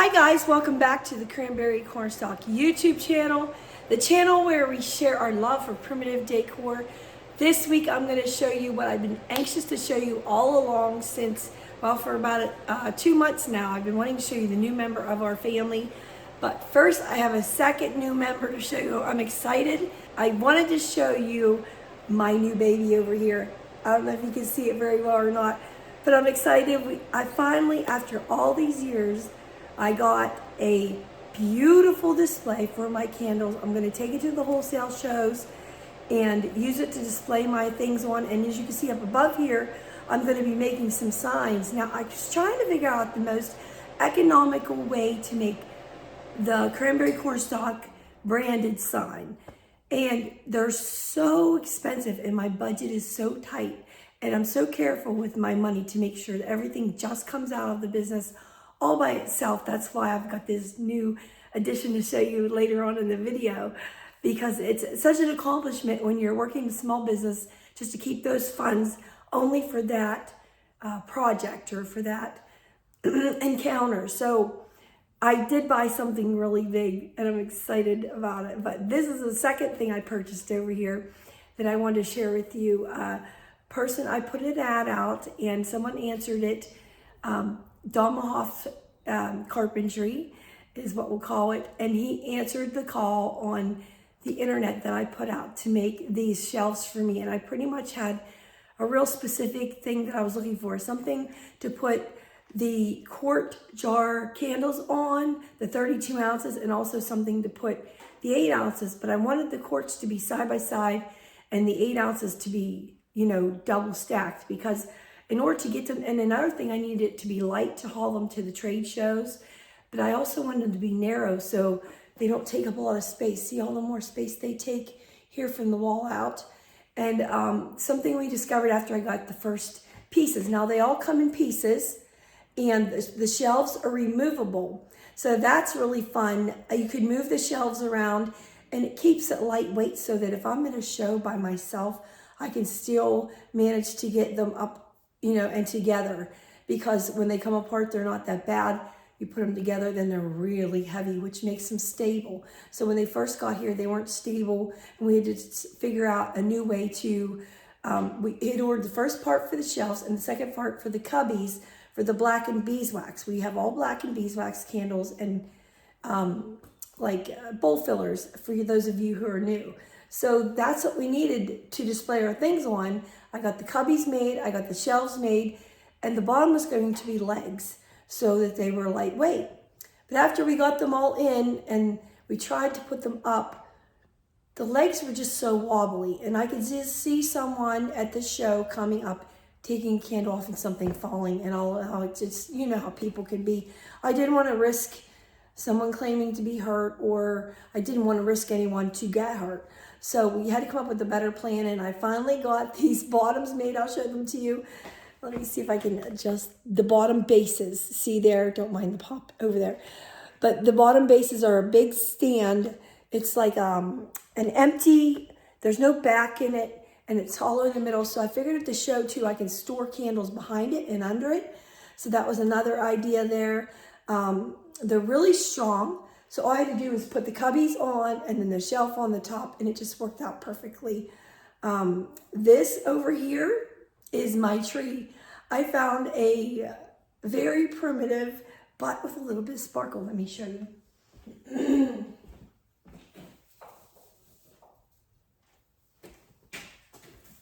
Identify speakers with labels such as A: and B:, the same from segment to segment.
A: Hi guys, welcome back to the Cranberry Cornstalk YouTube channel, the channel where we share our love for primitive decor. This week I'm going to show you what I've been anxious to show you all along since, well, for about 2 months now. I've been wanting to show you the new member of our family. But first I have a second new member to show you. I'm excited. I wanted to show you my new baby over here. I don't know if you can see it very well or not, but I'm excited. I finally, after all these years, I got a beautiful display for my candles. I'm going to take it to the wholesale shows and use it to display my things on. And as you can see up above here, I'm going to be making some signs. Now, I was trying to figure out the most economical way to make the Cranberry Cornstalk branded sign. And they're so expensive and my budget is so tight. And I'm so careful with my money to make sure that everything just comes out of the business all by itself. That's why I've got this new addition to show you later on in the video, because it's such an accomplishment when you're working a small business just to keep those funds only for that project or for that encounter. So I did buy something really big and I'm excited about it. But this is the second thing I purchased over here that I wanted to share with you. I put an ad out and someone answered it. Domhoff Carpentry is what we'll call it, and he answered the call on the internet that I put out to make these shelves for me. And I pretty much had a real specific thing that I was looking for, something to put the quart jar candles on, the 32 ounces, and also something to put the 8 ounces. But I wanted the quarts to be side by side and the 8 ounces to be, double stacked, because in order to get them, and another thing, I needed it to be light to haul them to the trade shows, but I also wanted them to be narrow so they don't take up a lot of space. See all the more space they take here from the wall out. And something we discovered after I got the first pieces. Now they all come in pieces and the shelves are removable. So that's really fun. You could move the shelves around and it keeps it lightweight so that if I'm in a show by myself, I can still manage to get them up and together, because when they come apart, they're not that bad. You put them together, then they're really heavy, which makes them stable. So when they first got here, they weren't stable, and we had to figure out a new way to, we had ordered the first part for the shelves and the second part for the cubbies for the black and beeswax. We have all black and beeswax candles and bowl fillers for those of you who are new. So that's what we needed to display our things on. I got the cubbies made, I got the shelves made, and the bottom was going to be legs so that they were lightweight. But after we got them all in and we tried to put them up, the legs were just so wobbly. And I could just see someone at the show coming up, taking a candle off and something falling, and all just, how people can be. I didn't want to risk someone claiming to be hurt, or I didn't want to risk anyone to get hurt. So we had to come up with a better plan, and I finally got these bottoms made. I'll show them to you. Let me see if I can adjust the bottom bases. See there, don't mind the pop over there. But the bottom bases are a big stand. It's like an empty, there's no back in it, and it's hollow in the middle. So I figured at the show too, I can store candles behind it and under it. So that was another idea there. They're really strong. So all I had to do was put the cubbies on and then the shelf on the top, and it just worked out perfectly. This over here is my tree. I found a very primitive, but with a little bit of sparkle. Let me show you.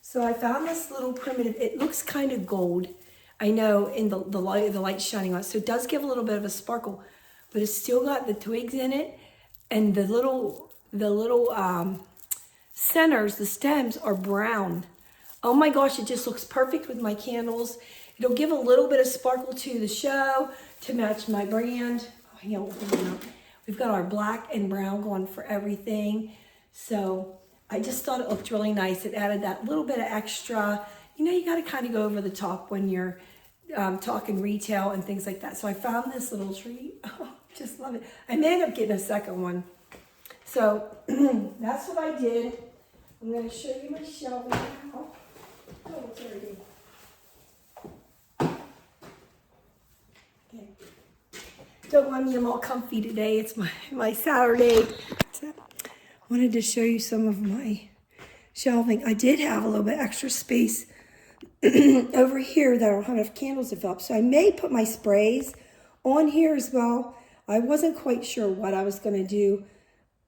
A: So I found this little primitive. It looks kind of gold. I know in the light shining on it. So it does give a little bit of a sparkle, but it's still got the twigs in it, and the little centers, the stems are brown. Oh my gosh, it just looks perfect with my candles. It'll give a little bit of sparkle to the show to match my brand. Oh, hang on, we've got our black and brown going for everything. So I just thought it looked really nice. It added that little bit of extra. You got to kind of go over the top when you're talking retail and things like that. So I found this little tree. Oh, just love it. I may end up getting a second one. So that's what I did. I'm going to show you my shelving now. Oh, it's already. Okay. Don't mind me, I'm all comfy today. It's my Saturday. So, I wanted to show you some of my shelving. I did have a little bit extra space over here that I don't have enough candles to fill up. So I may put my sprays on here as well. I wasn't quite sure what I was going to do.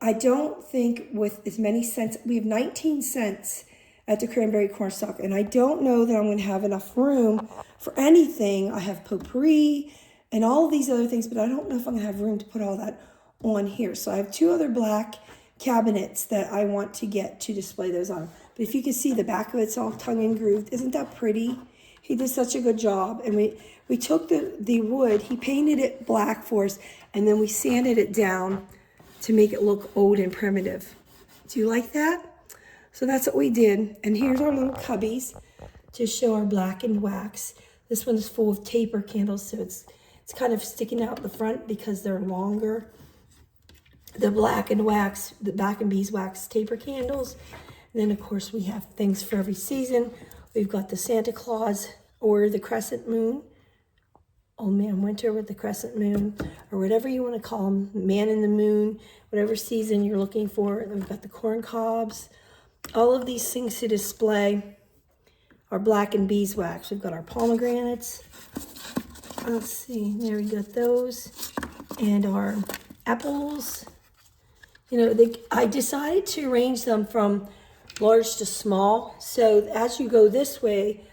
A: I don't think with as many scents, we have 19 scents at the cranberry cornstalk, and I don't know that I'm going to have enough room for anything. I have potpourri and all of these other things, but I don't know if I'm going to have room to put all that on here. So I have 2 other black cabinets that I want to get to display those on. But if you can see the back of it's all tongue and grooved, isn't that pretty? He did such a good job. And we took the wood, he painted it black for us, and then we sanded it down to make it look old and primitive. Do you like that? So that's what we did. And here's our little cubbies to show our blackened wax. This one's full of taper candles, so it's kind of sticking out the front because they're longer. The black and wax, the black and beeswax taper candles. And then of course we have things for every season. We've got the Santa Claus or the crescent moon. Old Man Winter with the crescent moon, or whatever you want to call them, man in the moon, whatever season you're looking for. And we've got the corn cobs. All of these things to display are black and beeswax. We've got our pomegranates. Let's see, there we got those. And our apples. You know, I decided to arrange them from large to small. So as you go this way,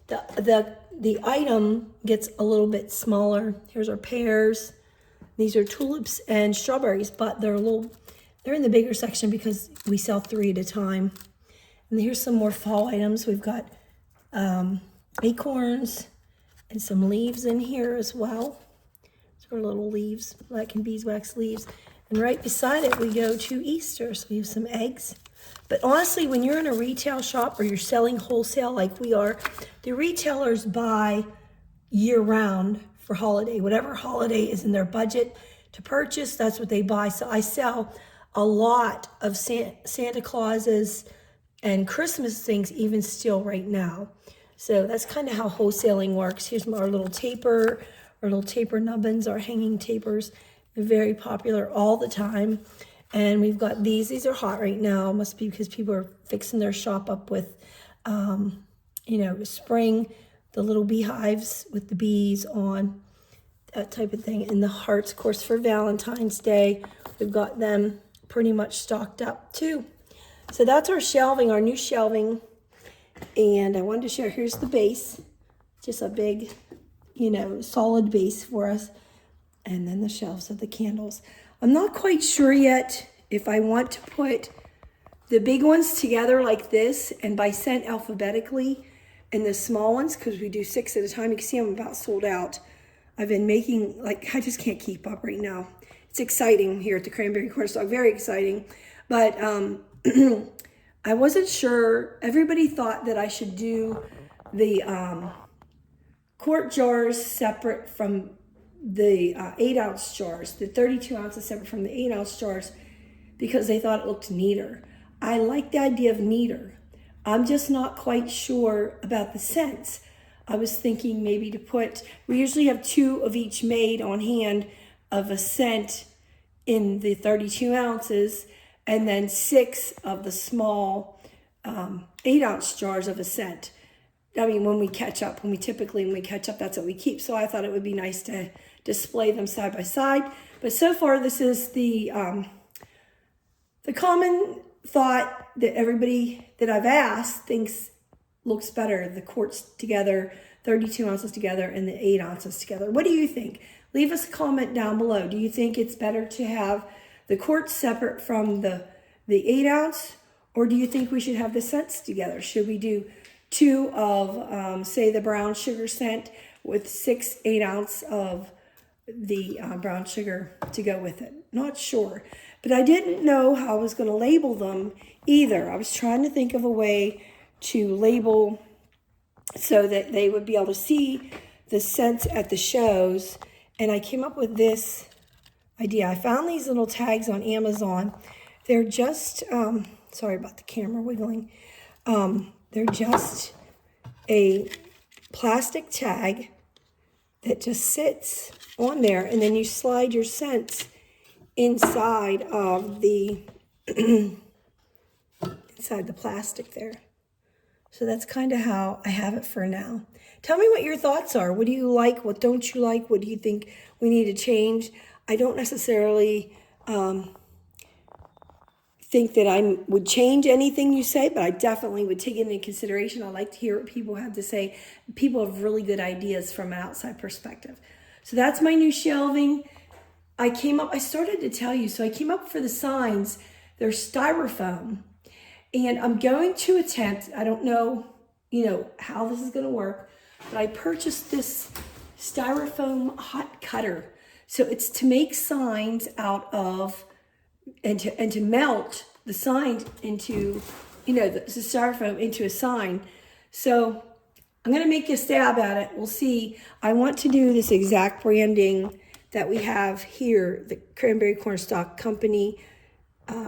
A: the item gets a little bit smaller. Here's our pears. These are tulips and strawberries, but they're in the bigger section because we sell 3 at a time. And here's some more fall items. We've got acorns and some leaves in here as well. So our little leaves, black and beeswax leaves. And right beside it, we go to Easter. So we have some eggs. But honestly, when you're in a retail shop or you're selling wholesale like we are, the retailers buy year-round for holiday. Whatever holiday is in their budget to purchase, that's what they buy. So I sell a lot of Santa Clauses and Christmas things even still right now. So that's kind of how wholesaling works. Here's our little taper nubbins, our hanging tapers. They're very popular all the time. And we've got these are hot right now. Must be because people are fixing their shop up with, you know, spraying the little beehives with the bees on, that type of thing. And the hearts, of course, for Valentine's Day. We've got them pretty much stocked up too. So that's our shelving, our new shelving. And I wanted to share, here's the base. Just a big, you know, solid base for us. And then the shelves of the candles. I'm not quite sure yet if I want to put the big ones together like this and by scent alphabetically, and the small ones, because we do 6 at a time. You can see I'm about sold out. I've been making, like, I just can't keep up right now. It's exciting here at the Cranberry Cornstalk, very exciting. But I wasn't sure. Everybody thought that I should do the quart jars separate from the 8-ounce jars, the 32 ounces separate from the 8-ounce jars, because they thought it looked neater. I like the idea of neater. I'm just not quite sure about the scents. I was thinking maybe to put, we usually have 2 of each made on hand of a scent in the 32 ounces, and then 6 of the small 8-ounce jars of a scent. I mean, when we catch up, when we catch up, that's what we keep. So I thought it would be nice to display them side by side. But so far, this is the common thought that everybody that I've asked thinks looks better, the quarts together, 32 ounces together, and the 8 ounces together. What do you think? Leave us a comment down below. Do you think it's better to have the quarts separate from the 8 ounce, or do you think we should have the scents together? Should we do 2 of, say, the brown sugar scent with 6 8-ounce of the brown sugar to go with it? Not sure. But I didn't know how I was going to label them either. I was trying to think of a way to label so that they would be able to see the scents at the shows. And I came up with this idea. I found these little tags on Amazon. They're just, sorry about the camera wiggling. They're just a plastic tag that just sits on there, and then you slide your scents inside of the inside the plastic there. So that's kind of how I have it for now. Tell me what your thoughts are. What do you like? What don't you like? What do you think we need to change? I don't necessarily think that I would change anything you say, but I definitely would take it into consideration. I like to hear what people have to say. People have really good ideas from an outside perspective. So that's my new shelving. I started to tell you, so I came up for the signs. They're styrofoam. And I'm going to attempt, I don't know, how this is going to work, but I purchased this styrofoam hot cutter. So it's to make signs out of, and to melt the sign into, the styrofoam into a sign. So I'm going to make a stab at it. We'll see. I want to do this exact branding that we have here, the Cranberry Cornstalk Company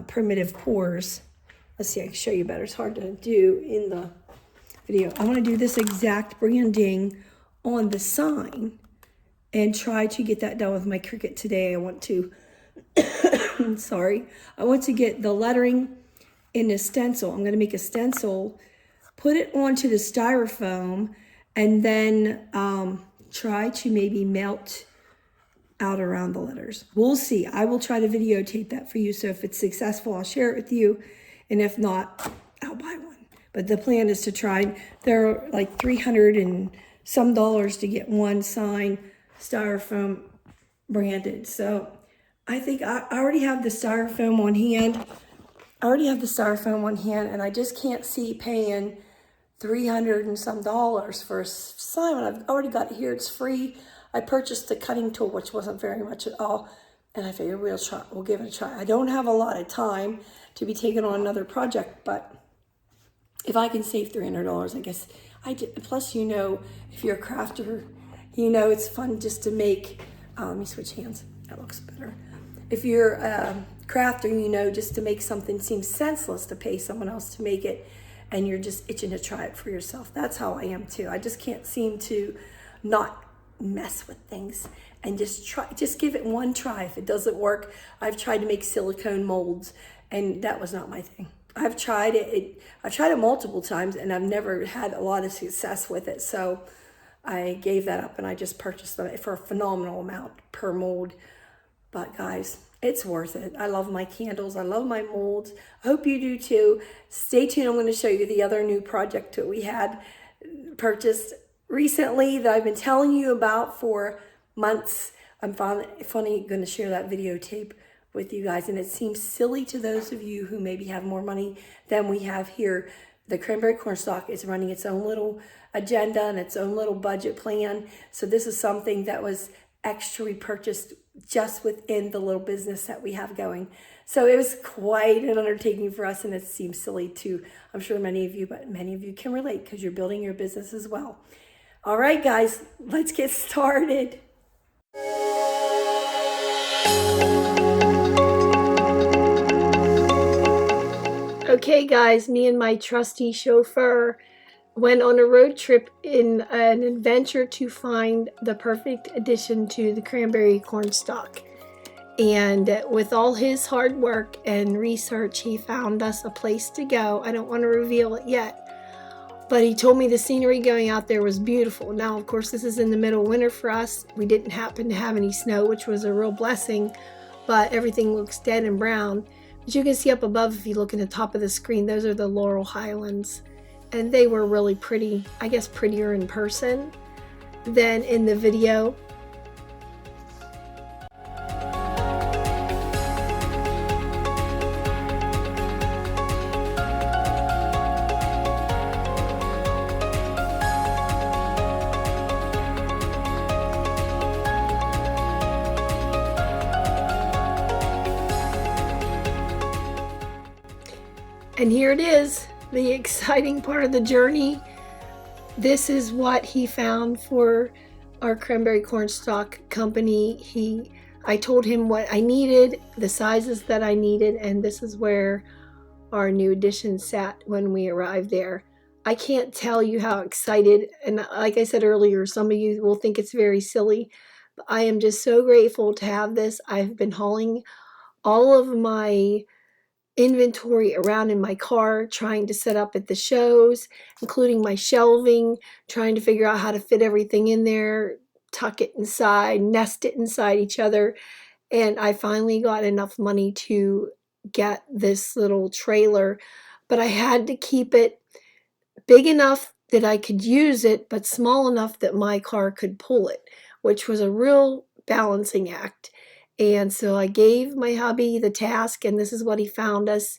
A: Primitive Pours. Let's see, I can show you better. It's hard to do in the video. I want to do this exact branding on the sign and try to get that done with my Cricut today. I want to, I want to get the lettering in a stencil. I'm going to make a stencil, put it onto the styrofoam, and then try to maybe melt out around the letters. We'll see. I will try to videotape that for you. So if it's successful, I'll share it with you. And if not, I'll buy one. But the plan is to try. They're like $300 and some to get one sign styrofoam branded. So I think I already have the styrofoam on hand. And I just can't see paying $300 and some for a sign. I've already got it here. It's free. I purchased the cutting tool, which wasn't very much at all. And I figured we'll give it a try. I don't have a lot of time to be taking on another project, but if I can save $300, I guess I did. Plus, if you're a crafter, it's fun just to make, let me switch hands. That looks better. If you're a crafter, just to make something seem senseless to pay someone else to make it, and you're just itching to try it for yourself. That's how I am too. I just can't seem to not mess with things and just give it one try. If it doesn't work, I've tried to make silicone molds, and that was not my thing. I've tried it multiple times, and I've never had a lot of success with it. So I gave that up, and I just purchased them for a phenomenal amount per mold. But guys, it's worth it. I love my candles. I love my molds. I hope you do too. Stay tuned. I'm going to show you the other new project that we had purchased recently that I've been telling you about for months. I'm finally going to share that videotape with you guys, and it seems silly to those of you who maybe have more money than we have here. The Cranberry Cornstalk is running its own little agenda and its own little budget plan. So this is something that was extra we purchased just within the little business that we have going. So it was quite an undertaking for us, and it seems silly to, I'm sure many of you, but many of you can relate because you're building your business as well. All right, guys, let's get started. Okay, guys, me and my trusty chauffeur went on a road trip in an adventure to find the perfect addition to the Cranberry Cornstalk. And with all his hard work and research, he found us a place to go. I don't want to reveal it yet, but he told me the scenery going out there was beautiful. Now, of course, this is in the middle of winter for us. We didn't happen to have any snow, which was a real blessing, but everything looks dead and brown. But you can see up above, if you look at the top of the screen, those are the Laurel Highlands. And they were really pretty, I guess prettier in person than in the video. And here it is, the exciting part of the journey. This is what he found for our Cranberry Cornstalk Company. I told him what I needed, the sizes that I needed, and this is where our new addition sat when we arrived there. I can't tell you how excited, and like I said earlier, some of you will think it's very silly, but I am just so grateful to have this. I've been hauling all of my inventory around in my car, trying to set up at the shows, including my shelving, trying to figure out how to fit everything in there, tuck it inside, nest it inside each other. And I finally got enough money to get this little trailer, but I had to keep it big enough that I could use it, but small enough that my car could pull it, which was a real balancing act. And so I gave my hubby the task, and this is what he found us.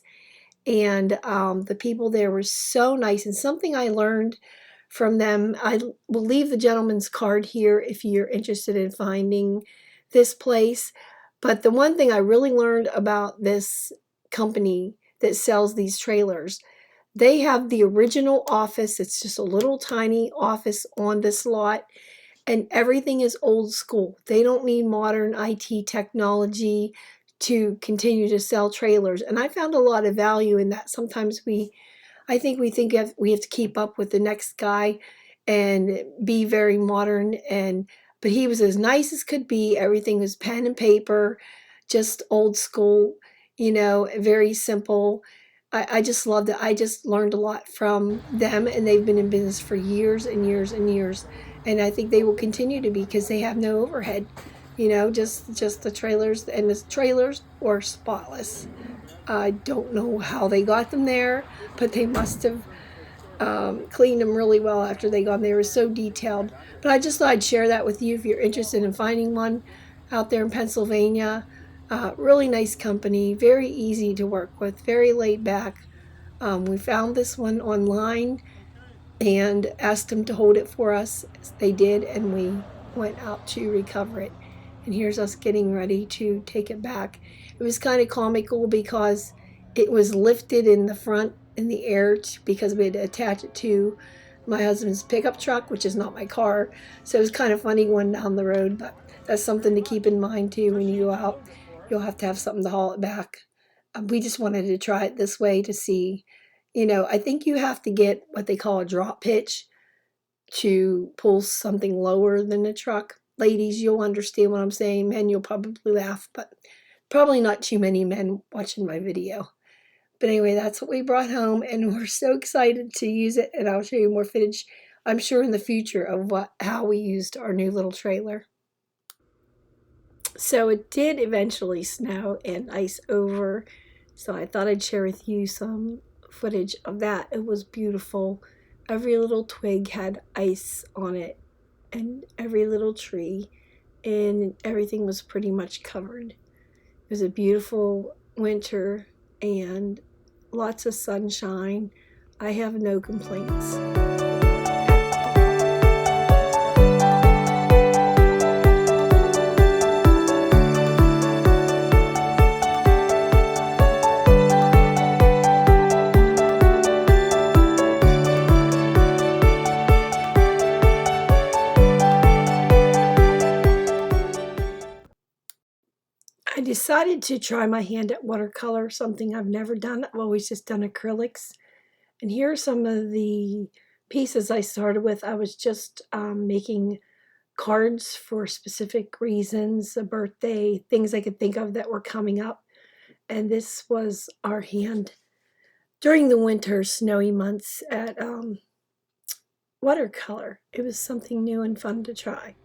A: And the people there were so nice. And something I learned from them, I will leave the gentleman's card here if you're interested in finding this place. But the one thing I really learned about this company that sells these trailers, they have the original office. It's just a little tiny office on this lot, and everything is old school. They don't need modern IT technology to continue to sell trailers. And I found a lot of value in that. Sometimes I think we have to keep up with the next guy and be very modern. But he was as nice as could be. Everything was pen and paper, just old school, very simple. I just loved it. I just learned a lot from them, and they've been in business for years and years and years. And I think they will continue to be because they have no overhead, just the trailers, and the trailers are spotless. I don't know how they got them there, but they must have cleaned them really well after they got them. They were so detailed. But I just thought I'd share that with you if you're interested in finding one out there in Pennsylvania. Really nice company, very easy to work with, very laid back. We found this one online and asked them to hold it for us. They did, and we went out to recover it. And here's us getting ready to take it back. It was kind of comical because it was lifted in the front in the air because we had to attach it to my husband's pickup truck, which is not my car. So it was kind of funny going down the road, but that's something to keep in mind too. When you go out, you'll have to have something to haul it back. We just wanted to try it this way to see. I think you have to get what they call a drop pitch to pull something lower than a truck. Ladies, you'll understand what I'm saying. Men, you'll probably laugh, but probably not too many men watching my video. But anyway, that's what we brought home, and we're so excited to use it, and I'll show you more footage, I'm sure, in the future of how we used our new little trailer. So it did eventually snow and ice over, so I thought I'd share with you some footage of that. It was beautiful. Every little twig had ice on it, and every little tree, and everything was pretty much covered. It was a beautiful winter and lots of sunshine. I have no complaints. I decided to try my hand at watercolor, something I've never done. I've always just done acrylics. And here are some of the pieces I started with. I was just making cards for specific reasons, a birthday, things I could think of that were coming up. And this was our hand during the winter, snowy months at watercolor. It was something new and fun to try.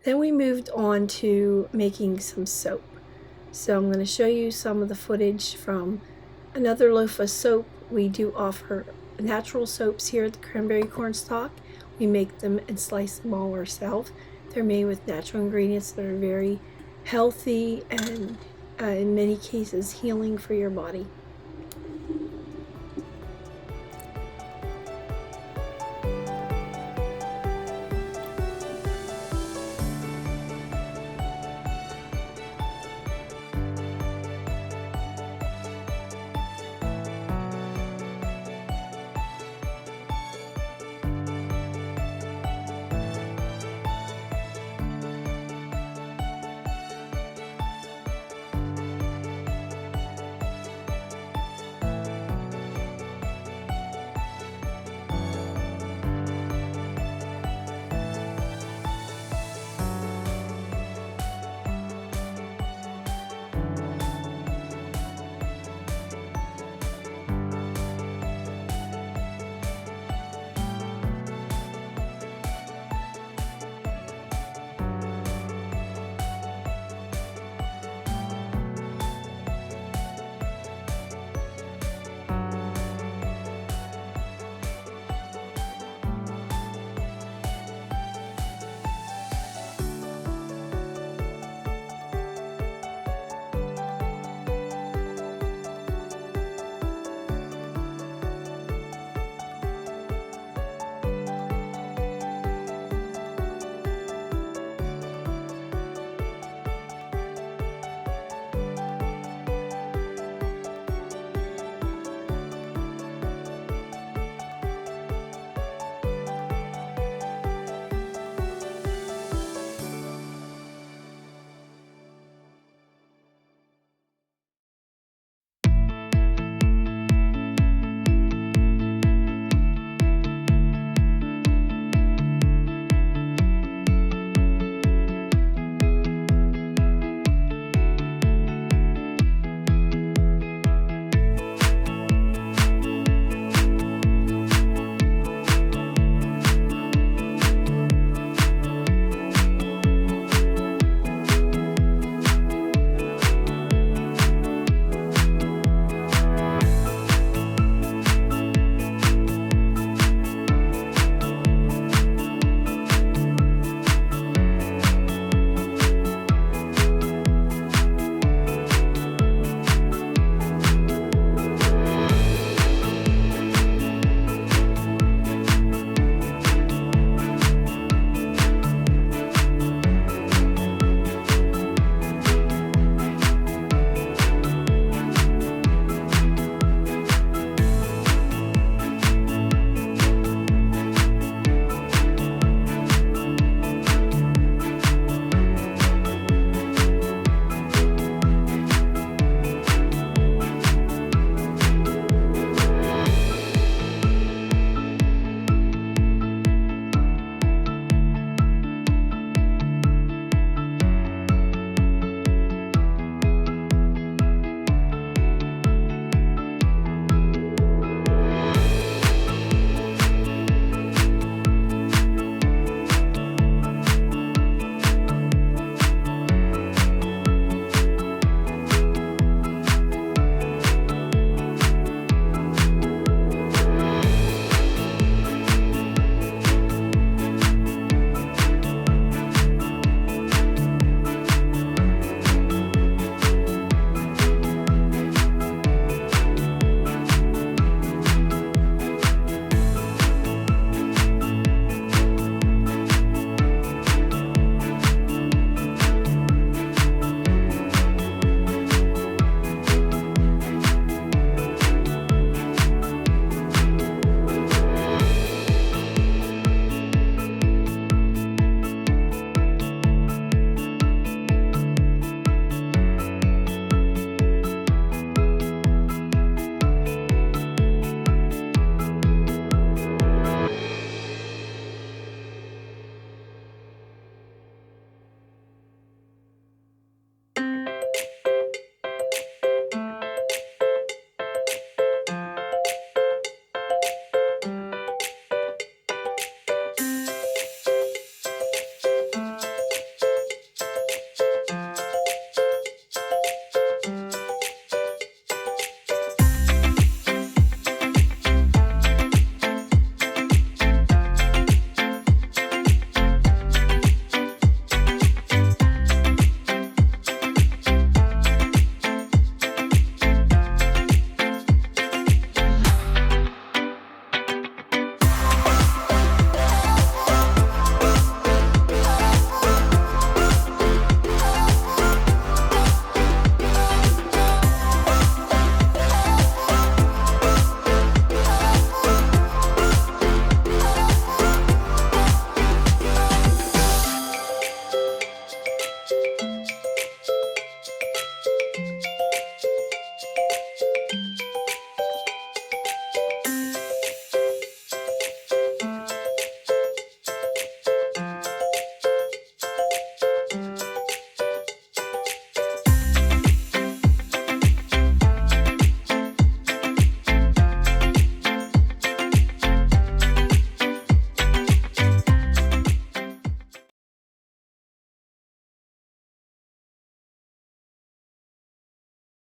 A: Then we moved on to making some soap. So I'm going to show you some of the footage from another loaf of soap. We do offer natural soaps here at the Cranberry Cornstalk. We make them and slice them all ourselves. They're made with natural ingredients that are very healthy and in many cases healing for your body.